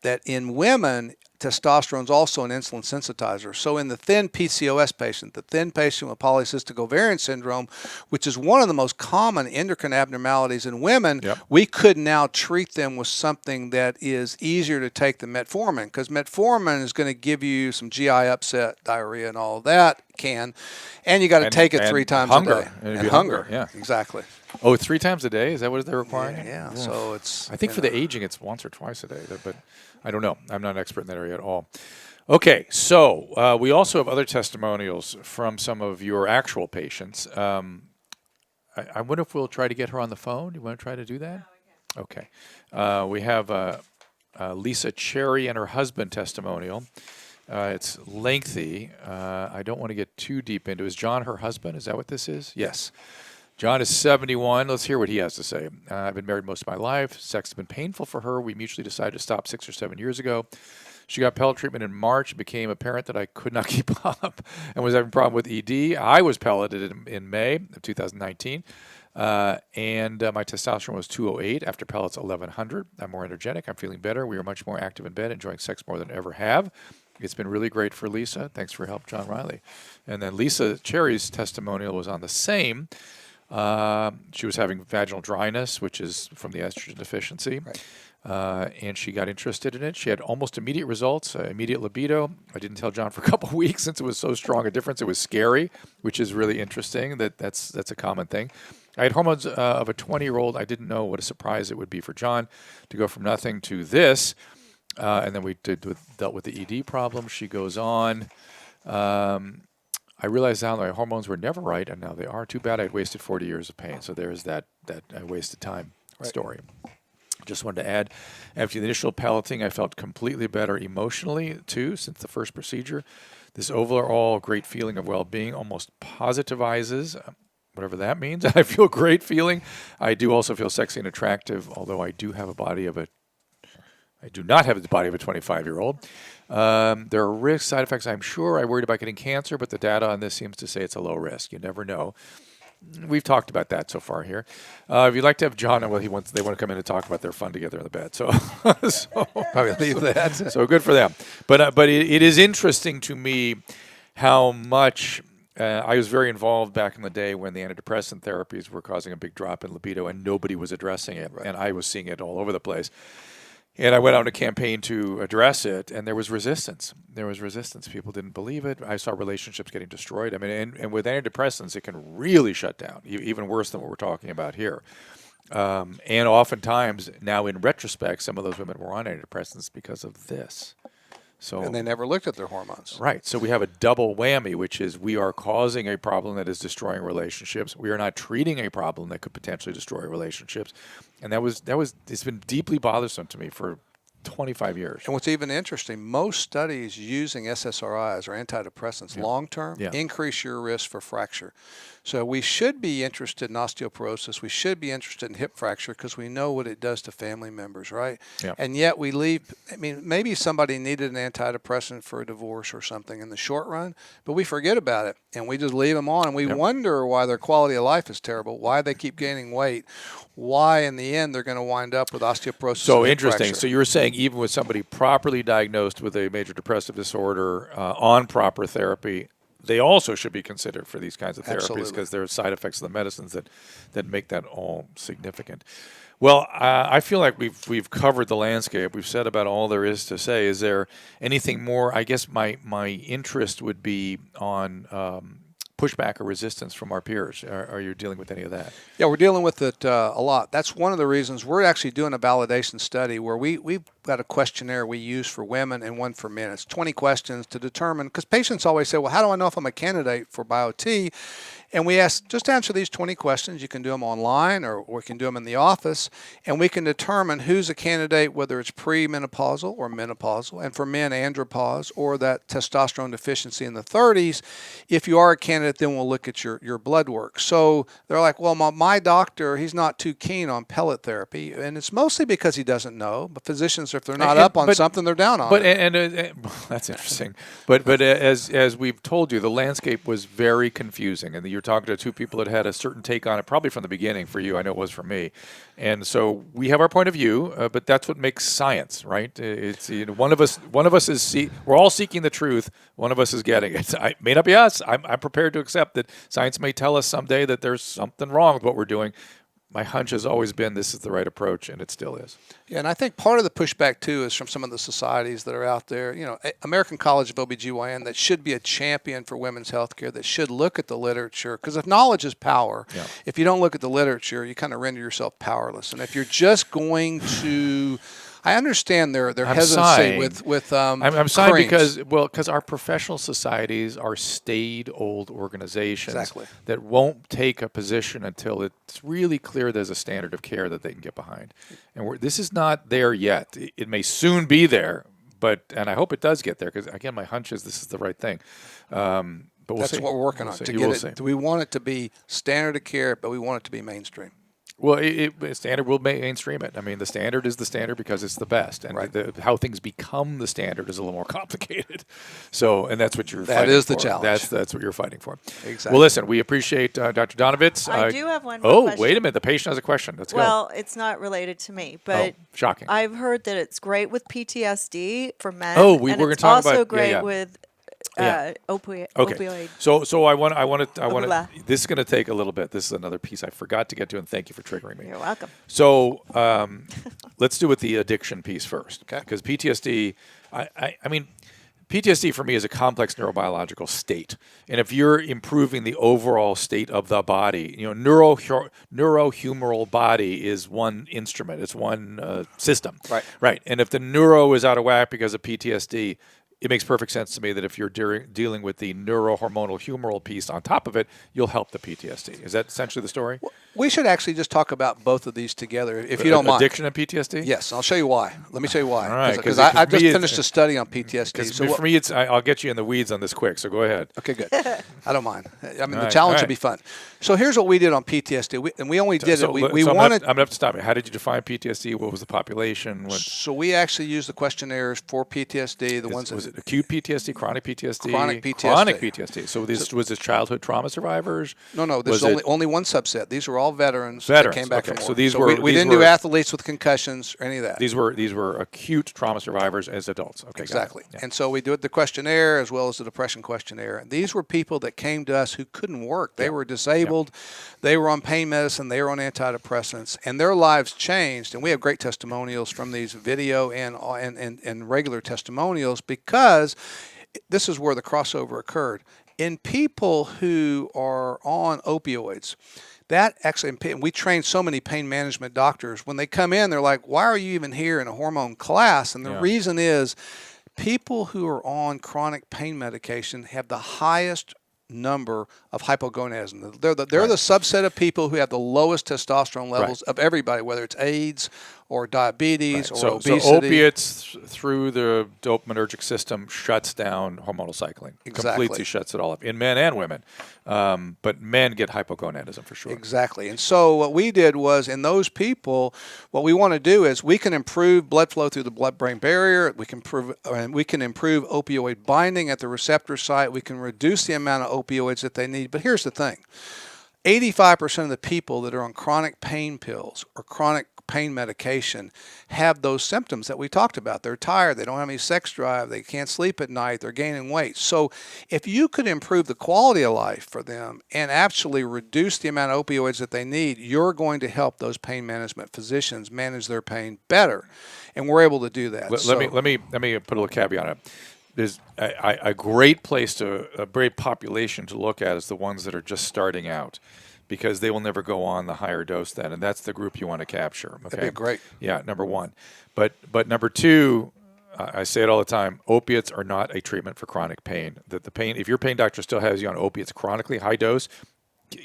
that in women, testosterone is also an insulin sensitizer. So in the thin PCOS patient, the thin patient with polycystic ovarian syndrome, which is one of the most common endocrine abnormalities in women, we could now treat them with something that is easier to take than metformin, because metformin is going to give you some GI upset, diarrhea, and all of that and you got to take it 3 times hunger. a day. And hunger. Yeah, exactly. Oh, 3 times a day? Is that what they're requiring? Yeah. So it's. I think for the aging, it's once or twice a day, but I don't know. I'm not an expert in that area at all. Okay, so we also have other testimonials from some of your actual patients. I wonder if we'll try to get her on the phone. You want to try to do that? Okay. We have Lisa Cherry and her husband testimonial. It's lengthy. I don't want to get too deep into it. Is John her husband? Is that what this is? Yes. John is 71. Let's hear what he has to say. I've been married most of my life. Sex has been painful for her. We mutually decided to stop 6 or 7 years ago. She got pellet treatment in March. It became apparent that I could not keep up and was having a problem with ED. I was pelleted in May of 2019. And my testosterone was 208 after pellets 1100. I'm more energetic. I'm feeling better. We are much more active in bed, enjoying sex more than I ever have. It's been really great for Lisa. Thanks for your help, John Riley. And then Lisa Cherry's testimonial was on the same. She was having vaginal dryness, which is from the estrogen deficiency. Right. And she got interested in it. She had almost immediate results, immediate libido. I didn't tell John for a couple of weeks since it was so strong a difference. It was scary, which is really interesting. That's a common thing. I had hormones of a 20-year-old. I didn't know what a surprise it would be for John to go from nothing to this. And then we dealt with the ED problem. She goes on. I realized now my hormones were never right, and now they are. Too bad I'd wasted 40 years of pain. So there's that I wasted time story. Just wanted to add, after the initial pelleting, I felt completely better emotionally, too, since the first procedure. This overall great feeling of well-being almost positivizes, whatever that means. I feel great feeling. I do also feel sexy and attractive, although I do have I do not have the body of a 25-year-old. There are risk side effects, I'm sure. I worried about getting cancer, but the data on this seems to say it's a low risk. You never know. We've talked about that so far here. If you'd like to have John, well, they want to come in and talk about their fun together in the bed. So Probably leave that. So good for them. But it is interesting to me how much I was very involved back in the day when the antidepressant therapies were causing a big drop in libido and nobody was addressing it. Right. And I was seeing it all over the place. And I went out on a campaign to address it, and there was resistance. People didn't believe it. I saw relationships getting destroyed. I mean, and with antidepressants, it can really shut down, even worse than what we're talking about here. And oftentimes, now in retrospect, some of those women were on antidepressants because of this. So, And they never looked at their hormones. Right. So we have a double whammy, which is we are causing a problem that is destroying relationships. We are not treating a problem that could potentially destroy relationships. And it's been deeply bothersome to me for 25 years. And what's even interesting, most studies using SSRIs or antidepressants long-term increase your risk for fracture. So we should be interested in osteoporosis. We should be interested in hip fracture because we know what it does to family members, right? Yeah. And yet we leave, maybe somebody needed an antidepressant for a divorce or something in the short run, but we forget about it and we just leave them on and we wonder why their quality of life is terrible, why they keep gaining weight, why in the end they're going to wind up with osteoporosis. So interesting. Fracture. So you were saying even with somebody properly diagnosed with a major depressive disorder on proper therapy, they also should be considered for these kinds of therapies because there are side effects of the medicines that make that all significant. Well, I feel like we've covered the landscape. We've said about all there is to say. Is there anything more? I guess my interest would be on pushback or resistance from our peers. Are you dealing with any of that? Yeah, we're dealing with it a lot. That's one of the reasons we're actually doing a validation study where we've got a questionnaire we use for women and one for men. It's 20 questions to determine, because patients always say, well, how do I know if I'm a candidate for BioTE? And we ask, just answer these 20 questions. You can do them online or we can do them in the office, and we can determine who's a candidate, whether it's premenopausal or menopausal, and for men, andropause or that testosterone deficiency in the 30s. If you are a candidate, then we'll look at your blood work. So they're like, well, my doctor, he's not too keen on pellet therapy, and it's mostly because he doesn't know. But physicians, if they're not up on something, they're down on it. And that's interesting. But as we've told you, the landscape was very confusing, and you're talking to two people that had a certain take on it, probably from the beginning for you. I know it was for me. And so we have our point of view, but that's what makes science, right? It's one of us is we're all seeking the truth. One of us is getting it. It may not be us. I'm prepared to accept that science may tell us someday that there's something wrong with what we're doing. My hunch has always been this is the right approach, and it still is. Yeah, and I think part of the pushback, too, is from some of the societies that are out there. American College of OBGYN, that should be a champion for women's health care, that should look at the literature. Because if knowledge is power, if you don't look at the literature, you kind of render yourself powerless. And if you're just going to... I understand their hesitancy with I'm sighing because our professional societies are staid old organizations that won't take a position until it's really clear there's a standard of care that they can get behind. And this is not there yet. It may soon be there, and I hope it does get there because, again, my hunch is this is the right thing. But we'll That's see. what we're working on. To get it, we want it to be standard of care, but we want it to be mainstream. Well, standard will mainstream it. I mean, the standard is the standard because it's the best, and how things become the standard is a little more complicated. So, and that's what you're fighting for. That is the challenge. That's what you're fighting for. Exactly. Well, listen, we appreciate Dr. Donovitz. I do have one more question. Oh, wait a minute. The patient has a question. Let's go. Well, it's not related to me, but shocking. I've heard that it's great with PTSD for men. Oh, we're and going to it's talk about also great with opioid. So I want Blah. to. This is going to take a little bit. This is another piece I forgot to get to, and thank you for triggering me. You're welcome. So let's do with the addiction piece first, Okay. Because PTSD, I mean, PTSD for me is a complex neurobiological state, and if you're improving the overall state of the body, neurohumoral body is one instrument. It's one system. Right. And if the neuro is out of whack because of PTSD, it makes perfect sense to me that if you're dealing with the neurohormonal humoral piece on top of it, you'll help the PTSD. Is that essentially the story? We should actually just talk about both of these together, if you don't mind. Addiction and PTSD? Yes, I'll show you why. Let me show you why. All right, Because I just finished a study on PTSD. So for me, I'll get you in the weeds on this quick, so go ahead. Okay, good. I don't mind. I mean, the challenge will be fun. So here's what we did on PTSD, we only did it. We wanted. I'm going to have to stop you. How did you define PTSD? What was the population? So we actually used the questionnaires for PTSD. Was it acute PTSD, chronic PTSD? Chronic PTSD. Chronic PTSD. So was this childhood trauma survivors? No. This is only one subset. These were all veterans. That came back from war. So these we didn't do athletes with concussions or any of that. These were acute trauma survivors as adults. Okay, exactly. Yeah. And so we did the questionnaire as well as the depression questionnaire. And these were people that came to us who couldn't work. They were disabled. They were on pain medicine. They were on antidepressants, and their lives changed. And we have great testimonials from these video and regular testimonials, because this is where the crossover occurred. In people who are on opioids, that actually, and we train so many pain management doctors. When they come in, they're like, why are you even here in a hormone class? And the reason is people who are on chronic pain medication have the highest number of hypogonadism. They're the subset of people who have the lowest testosterone levels of everybody, whether it's AIDS or diabetes or obesity. So opiates through the dopaminergic system shuts down hormonal cycling. Exactly. Completely shuts it all up in men and women. But men get hypogonadism for sure. Exactly. And so what we did was, in those people, what we want to do is we can improve blood flow through the blood-brain barrier. We can improve opioid binding at the receptor site. We can reduce the amount of opioids that they need. But here's the thing. 85% of the people that are on chronic pain pills or chronic pain medication have those symptoms that we talked about. They're tired, they don't have any sex drive, they can't sleep at night, they're gaining weight. So if you could improve the quality of life for them and actually reduce the amount of opioids that they need, you're going to help those pain management physicians manage their pain better. And we're able to do that. Let me put a little caveat on it. There's a great population to look at is the ones that are just starting out, because they will never go on the higher dose then, and that's the group you want to capture. Okay? That'd be great. Yeah, number one. But number two, I say it all the time, opiates are not a treatment for chronic pain. If your pain doctor still has you on opiates chronically, high dose,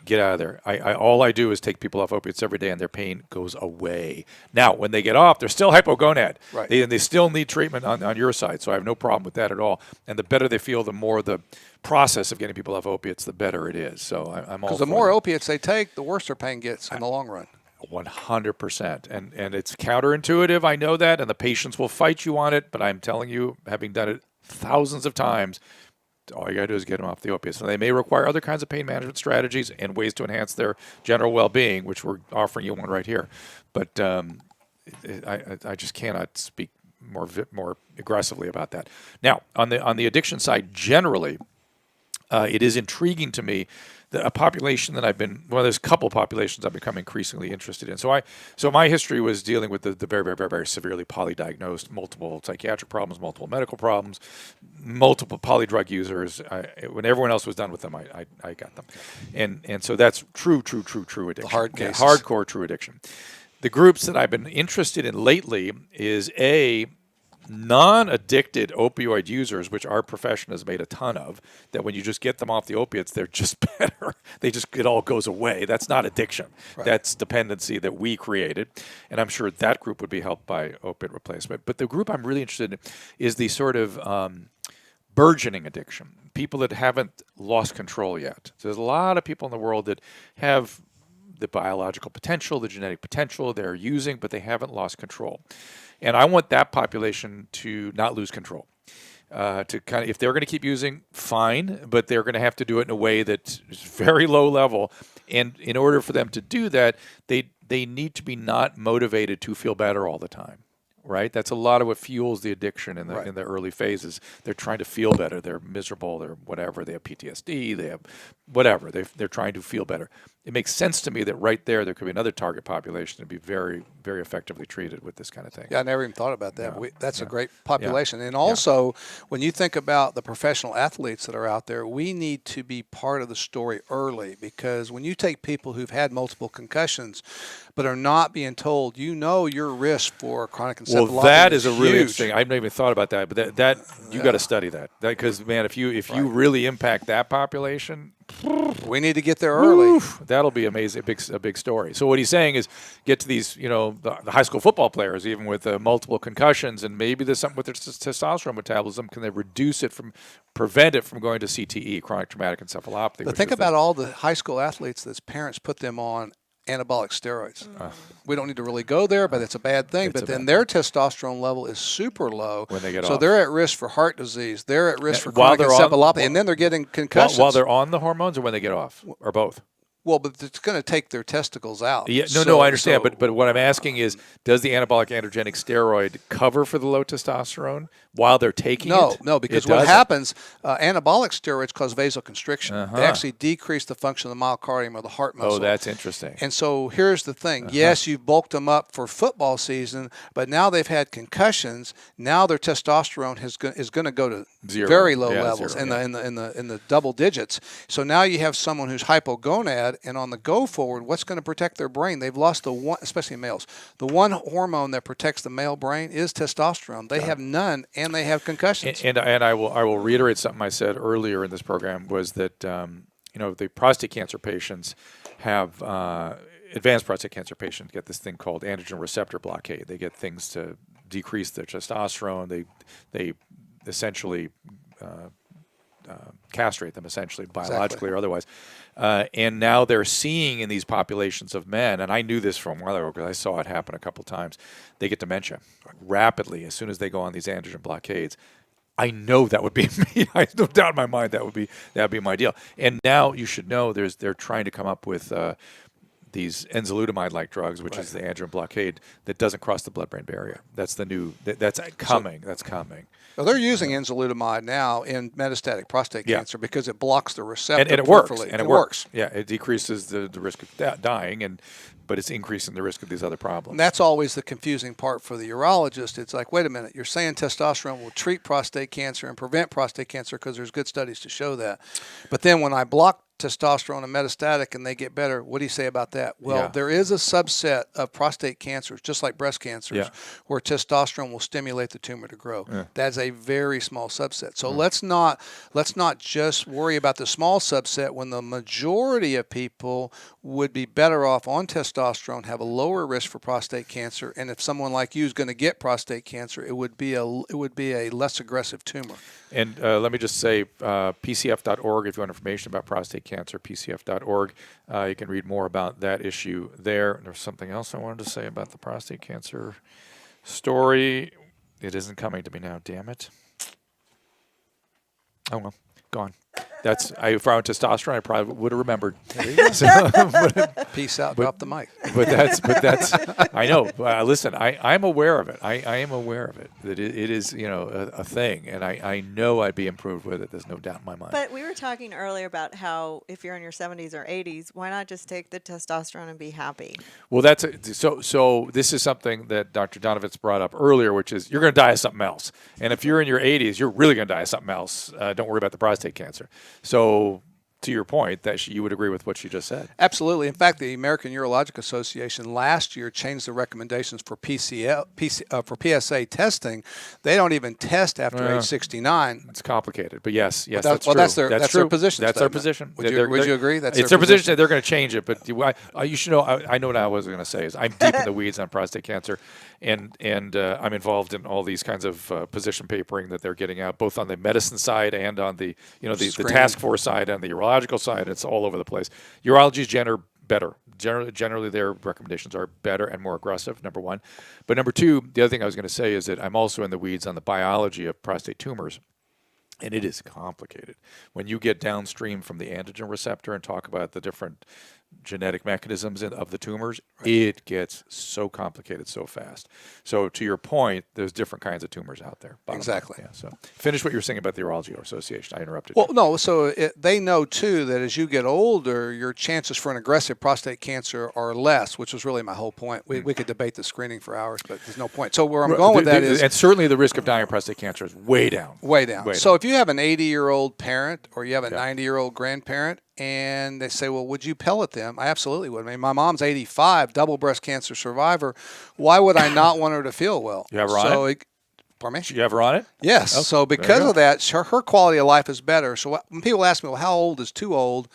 get out of there. All I do is take people off opiates every day, and their pain goes away. Now, when they get off, they're still hypogonad. Right. They still need treatment on your side, so I have no problem with that at all. And the better they feel, the more the process of getting people off opiates, the better it is. So I'm all for because the more opiates they take, the worse their pain gets in the long run. 100%. And it's counterintuitive, I know that, and the patients will fight you on it, but I'm telling you, having done it thousands of times, all you got to do is get them off the opiates. And they may require other kinds of pain management strategies and ways to enhance their general well-being, which we're offering you one right here. But I just cannot speak more aggressively about that. Now, on the addiction side, generally, it is intriguing to me that a population that there's a couple populations I've become increasingly interested in. So my history was dealing with the very, very, very, very severely polydiagnosed, multiple psychiatric problems, multiple medical problems, multiple polydrug users. When everyone else was done with them, I got them. And so that's true addiction. The hard cases. Hardcore true addiction. The groups that I've been interested in lately is non-addicted opioid users, which our profession has made a ton of, that when you just get them off the opiates, they're just better. It all goes away. That's not addiction. Right. That's dependency that we created. And I'm sure that group would be helped by opiate replacement. But the group I'm really interested in is the sort of burgeoning addiction, people that haven't lost control yet. So there's a lot of people in the world that have the biological potential, the genetic potential they're using, but they haven't lost control. And I want that population to not lose control. To kind of, if they're going to keep using, fine, but they're going to have to do it in a way that is very low level. And in order for them to do that, they need to be not motivated to feel better all the time. Right, that's a lot of what fuels the addiction in the early phases. They're trying to feel better. They're miserable. They're whatever. They have PTSD. They have whatever. They're trying to feel better. It makes sense to me that right there could be another target population to be very, very effectively treated with this kind of thing. Yeah, I never even thought about that. That's a great population. And also, when you think about the professional athletes that are out there, we need to be part of the story early, because when you take people who've had multiple concussions but are not being told, your risk for chronic encephalopathy well, that is a really huge. interesting. I've not even thought about that, but that you got to study that, because man, if you really impact that population, we need to get there early. That'll be amazing, a big story. So what he's saying is, get to these, the high school football players, even with multiple concussions, and maybe there's something with their testosterone metabolism. Can they prevent it from going to CTE, chronic traumatic encephalopathy? But think about all the high school athletes that's parents put them on anabolic steroids. We don't need to really go there, but it's a bad thing. But then their testosterone level is super low when they get so off. they're at risk for heart disease. They're at risk for chronic encephalopathy, and then they're getting concussions. While they're on the hormones, or when they get off, or both? Well, but it's going to take their testicles out. Yeah, no, I understand. But what I'm asking is, does the anabolic androgenic steroid cover for the low testosterone while they're taking it? No, because what happens, anabolic steroids cause vasoconstriction. They actually decrease the function of the myocardium or the heart muscle. Oh, that's interesting. And so here's the thing. Yes, you've bulked them up for football season, but now they've had concussions. Now their testosterone is going to go to very low levels in the double digits. So now you have someone who's hypogonad, and on the go forward, what's going to protect their brain? They've lost the one, especially males. The one hormone that protects the male brain is testosterone. They have none, and they have concussions. And I will reiterate something I said earlier in this program, was that the prostate cancer patients have advanced prostate cancer patients get this thing called androgen receptor blockade. They get things to decrease their testosterone. They essentially castrate them, essentially biologically or otherwise. And now they're seeing in these populations of men, and I knew this from a while ago because I saw it happen a couple times, they get dementia rapidly as soon as they go on these androgen blockades. I know that would be me. I have no doubt in my mind that would be my deal. And now you should know they're trying to come up with these enzalutamide-like drugs, which is the androgen blockade that doesn't cross the blood-brain barrier. That's the new. That's coming. That's coming. Well, they're using enzalutamide now in metastatic prostate cancer because it blocks the receptor and it works. peripherally. And it works. Yeah, it decreases the risk of dying, but it's increasing the risk of these other problems. And that's always the confusing part for the urologist. It's like, wait a minute, you're saying testosterone will treat prostate cancer and prevent prostate cancer because there's good studies to show that. But then when I block testosterone and metastatic and they get better, what do you say about that? Well, there is a subset of prostate cancers, just like breast cancers, where testosterone will stimulate the tumor to grow. That's a very small subset. So let's not just worry about the small subset when the majority of people would be better off on testosterone, have a lower risk for prostate cancer, and if someone like you is going to get prostate cancer, it would be a less aggressive tumor. And let me just say, PCF.org, if you want information about prostate cancer, PCF.org. You can read more about that issue there. And there's something else I wanted to say about the prostate cancer story. It isn't coming to me now, damn it. Oh, well, gone. If I found testosterone, I probably would have remembered. Peace out. Drop the mic. But that's. I know. Listen, I'm aware of it. I am aware of it. That it is a thing, and I know I'd be improved with it. There's no doubt in my mind. But we were talking earlier about how if you're in your 70s or 80s, why not just take the testosterone and be happy? Well, so this is something that Dr. Donovitz brought up earlier, which is you're going to die of something else, and if you're in your 80s, you're really going to die of something else. Don't worry about the prostate cancer. So, to your point, that you would agree with what she just said. Absolutely. In fact, the American Urologic Association last year changed the recommendations for for PSA testing. They don't even test after age 69. It's complicated, but yes, that's true. That's true. their position. That's their position. Would you agree? It's their position. They're going to change it, but you should know. I know what I was going to say is I'm deep in the weeds on prostate cancer, and I'm involved in all these kinds of position papering that they're getting out, both on the medicine side and on the the task force side and the urological side. It's all over the place. Urology is gender better. Generally, their recommendations are better and more aggressive, number one. But number two, the other thing I was going to say is that I'm also in the weeds on the biology of prostate tumors. And it is complicated. When you get downstream from the androgen receptor and talk about the different genetic mechanisms of the tumors, it gets so complicated so fast. So to your point, there's different kinds of tumors out there. Exactly. Yeah, so finish what you were saying about the Urology Association. I interrupted Well, you. no. So they know too that as you get older, your chances for an aggressive prostate cancer are less, which was really my whole point. We could debate the screening for hours, but there's no point. So where I'm going with that is, and certainly the risk of dying of prostate cancer is way down. way down. Way So down. if you have an 80-year-old parent or you have a Yeah. 90-year-old grandparent, and they say, well, would you pellet them? I absolutely would. I mean, my mom's 85, double breast cancer survivor. Why would I not want her to feel well? You have her on it? Pardon me? You have her on it? Yes. Oh, So there you because go. of that, her quality of life is better. So when people ask me, well, how old is too old?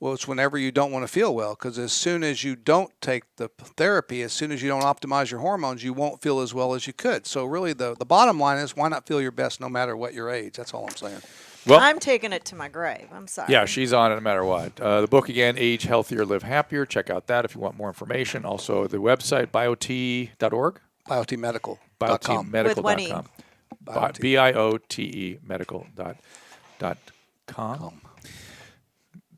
Well, it's whenever you don't want to feel well, because as soon as you don't take the therapy, as soon as you don't optimize your hormones, you won't feel as well as you could. So really the bottom line is, why not feel your best no matter what your age? That's all I'm saying. Well, I'm taking it to my grave. I'm sorry. yeah, she's on it no matter what. The book, again, Age Healthier, Live Happier. Check out that if you want more information. Also, the website, BioTE.org. BioTE Medical.com. With one E. BioTE. BioTE Medical.com.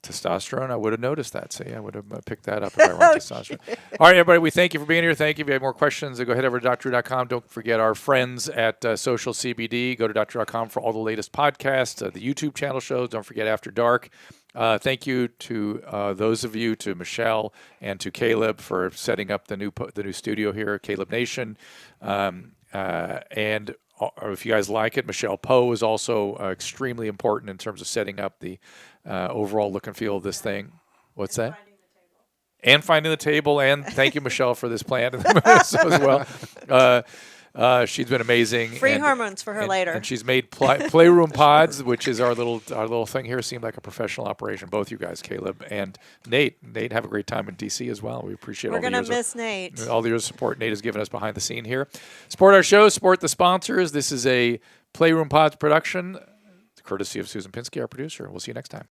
Testosterone, I would have noticed that. See, I would have picked that up if I weren't testosterone. All right, everybody, we thank you for being here. Thank you. If you have more questions, go head over to DrDrew.com. Don't forget our friends at SocialCBD. Go to DrDrew.com for all the latest podcasts, the YouTube channel shows. Don't forget After Dark. Thank you to those of you, to Michelle and to Caleb for setting up the new studio here, Caleb Nation. And if you guys like it, Michelle Poe is also extremely important in terms of setting up the overall look and feel of this thing. What's that? And finding the table. And thank you, Michelle, for this plan as well. She's been amazing. Free hormones for her later. And she's made Playroom Pods, which is our little thing here. Seemed like a professional operation. Both you guys, Caleb and Nate. Nate, have a great time in D.C. as well. We appreciate We're all the going years to miss Nate. all the years of support Nate has given us behind the scene here. Support our show. Support the sponsors. This is a Playroom Pods production, courtesy of Susan Pinsky, our producer. We'll see you next time.